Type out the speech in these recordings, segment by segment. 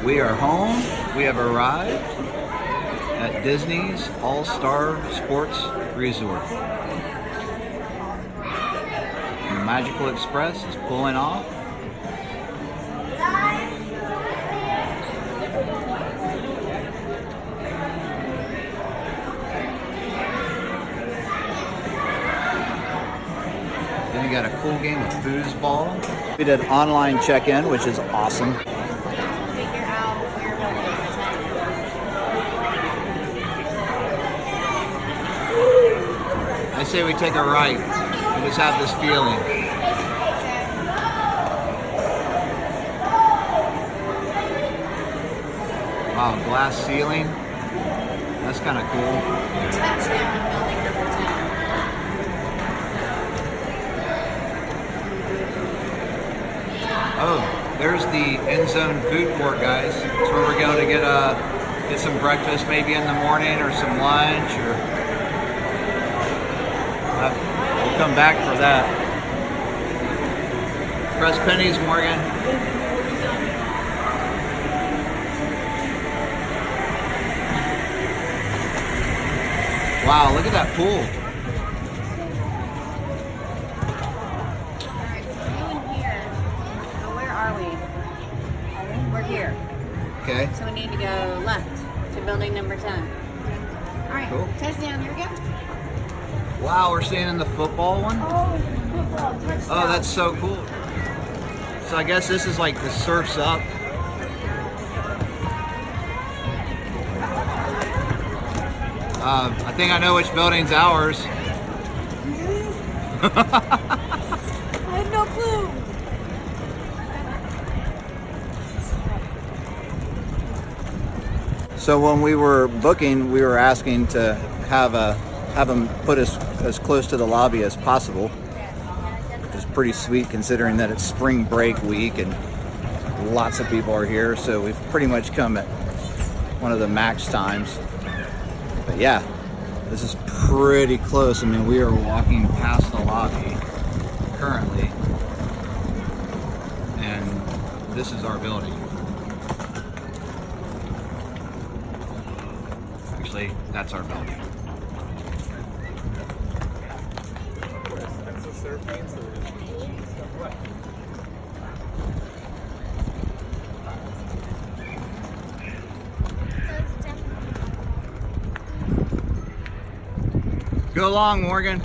We are home. We have arrived at Disney's All-Star Sports Resort. The Magical Express is pulling off. Then you got a cool game of foosball. We did online check-in, which is awesome. I say we take a right. We just have this feeling. Wow, glass ceiling. That's kind of cool. Oh, there's the end zone food court, guys. That's where we're going to get some breakfast, maybe in the morning, or some lunch, or we'll come back for that. Press pennies, Morgan. Wow, look at that pool. Here. Okay. So we need to go left to building number 10. All right. Cool. Touchdown. Here we go. Wow, we're staying in the football one? Oh, football. Touchdown. Oh, that's so cool. So I guess this is like the Surf's Up. I think I know which building's ours. I had no clue. So when we were booking, we were asking to have them put us as close to the lobby as possible, which is pretty sweet considering that it's spring break week and lots of people are here. So we've pretty much come at one of the max times. But yeah, this is pretty close. I mean, we are walking past the lobby currently, and this is our building. Actually, that's our building. Go along, Morgan.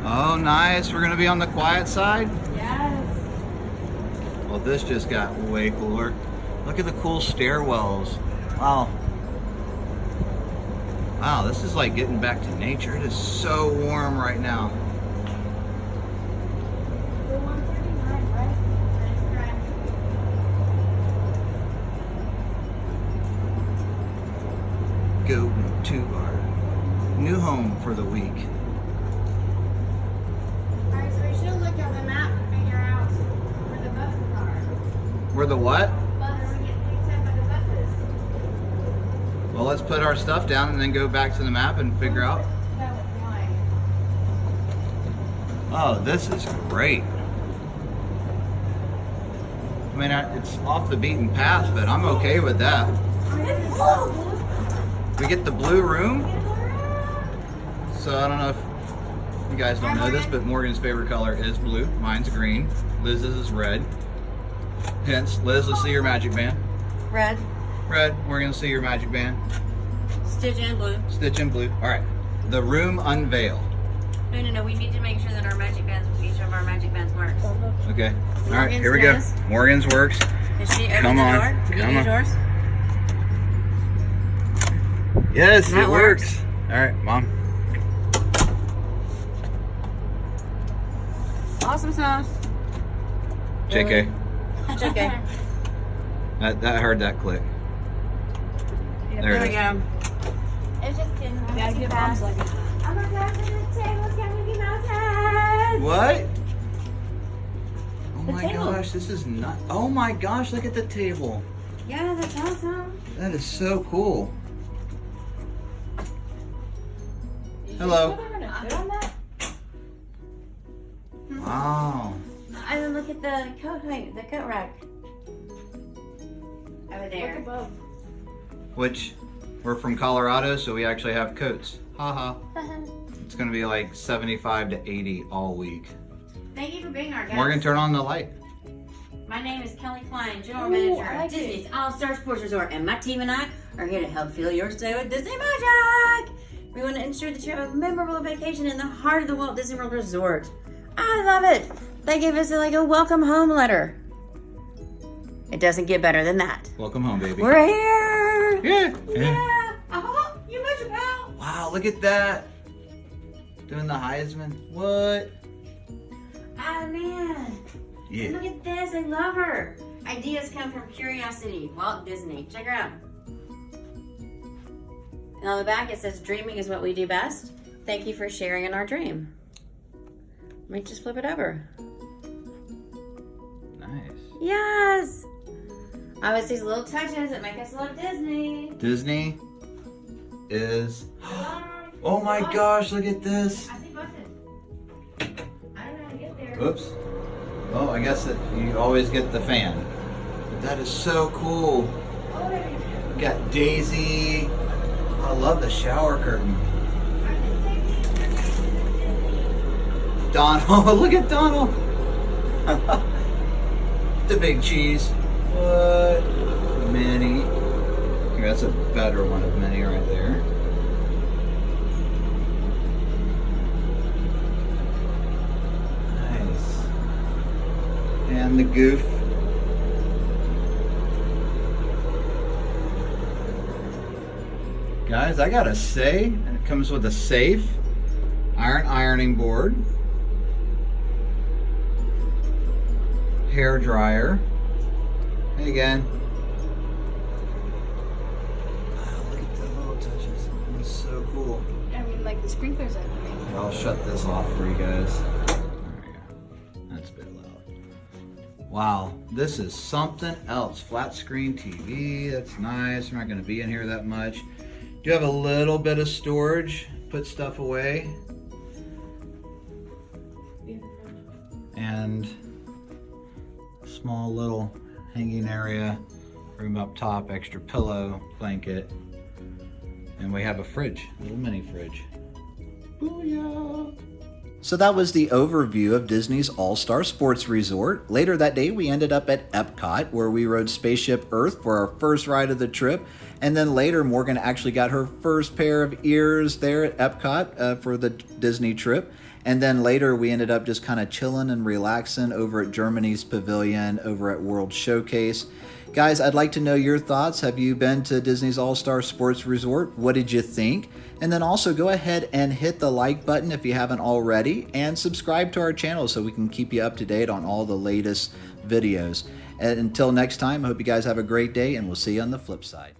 Oh, nice. We're gonna be on the quiet side? Yes. Well, this just got way cooler. Look at the cool stairwells. Wow. Wow, this is like getting back to nature. It is so warm right now. We're 139, right? That's correct. Go to our new home for the week. Alright, so we should look at the map and figure out where the buses are. Where the what? Buses. We get picked up by the buses. Well, let's put our stuff down and then go back to the map and figure out. That was why. Oh, this is great. I mean, it's off the beaten path, but I'm okay with that. We get the blue room. So I don't know if you guys don't know this, but Morgan's favorite color is blue. Mine's green. Liz's is red. Hence, Liz, let's see your magic band. Red. Red, we're gonna see your magic band. Stitch in blue. Stitch in blue. All right. The room unveiled. No. We need to make sure that our magic bands, each of our magic bands works. Okay. All right, Morgan's here we go. does. Morgan's works. Is she open Come the on. door? Can Come you use on. yours? Yes, That it works. All right, Mom. Awesome sauce. JK. It's okay. That heard that click. There There it we is. go. It's just getting Gotta too get fast. Mom's like, Oh my gosh, the table's got Mickey Mouse head. What? Oh The my table. gosh, this is not. Oh my gosh, look at the table. yeah, that's awesome. That is so cool. Hello. Wow. And then look at the coat rack. Over Look there. above. Which, we're from Colorado, so we actually have coats. Haha. It's gonna be like 75 to 80 all week. Thank you for being our guest. Morgan, turn on the light. My name is Kelly Klein, General Ooh, Manager I of like Disney's All-Star Sports Resort, and my team and I are here to help fill your stay with Disney Magic. We want to ensure that you have a memorable vacation in the heart of the Walt Disney World Resort. I love it. They gave us like a welcome home letter. It doesn't get better than that. Welcome home, baby. We're here. Yeah. Yeah. Oh, you met your pal. Wow, look at that. Doing the Heisman. What? Oh man. Yeah. Look at this. I love her. Ideas come from curiosity. Walt Disney. Check her out. And on the back it says, dreaming is what we do best. Thank you for sharing in our dream. Let me just flip it over. Nice. Yes. Always these little touches that make us love Disney. Disney is... Oh my gosh, look at this. I see buses. I don't know how to get there. Oops. Oh, I guess that you always get the fan. But that is so cool. We got Daisy. I love the shower curtain. Donald, look at Donald. The big cheese. What? Minnie. Here, that's a better one of Minnie right there. Nice. And the goof. Guys, I gotta say, it comes with a safe, ironing board, hair dryer. Hey again. Wow, look at the little touches. That's so cool. I mean, like the sprinklers, I think. I'll shut this off for you guys. There we go. That's a bit loud. Wow, this is something else. Flat screen TV, that's nice. We're not gonna be in here that much. Do have a little bit of storage, put stuff away. And a small little hanging area, room up top, extra pillow, blanket. And we have a fridge, a little mini fridge. Booyah! So that was the overview of Disney's All-Star Sports Resort. Later that day, we ended up at Epcot, where we rode Spaceship Earth for our first ride of the trip. And then later, Morgan actually got her first pair of ears there at Epcot for the Disney trip. And then later, we ended up just kind of chilling and relaxing over at Germany's Pavilion, over at World Showcase. Guys, I'd like to know your thoughts. Have you been to Disney's All-Star Sports Resort? What did you think? And then also go ahead and hit the like button if you haven't already, and subscribe to our channel so we can keep you up to date on all the latest videos. And until next time, I hope you guys have a great day, and we'll see you on the flip side.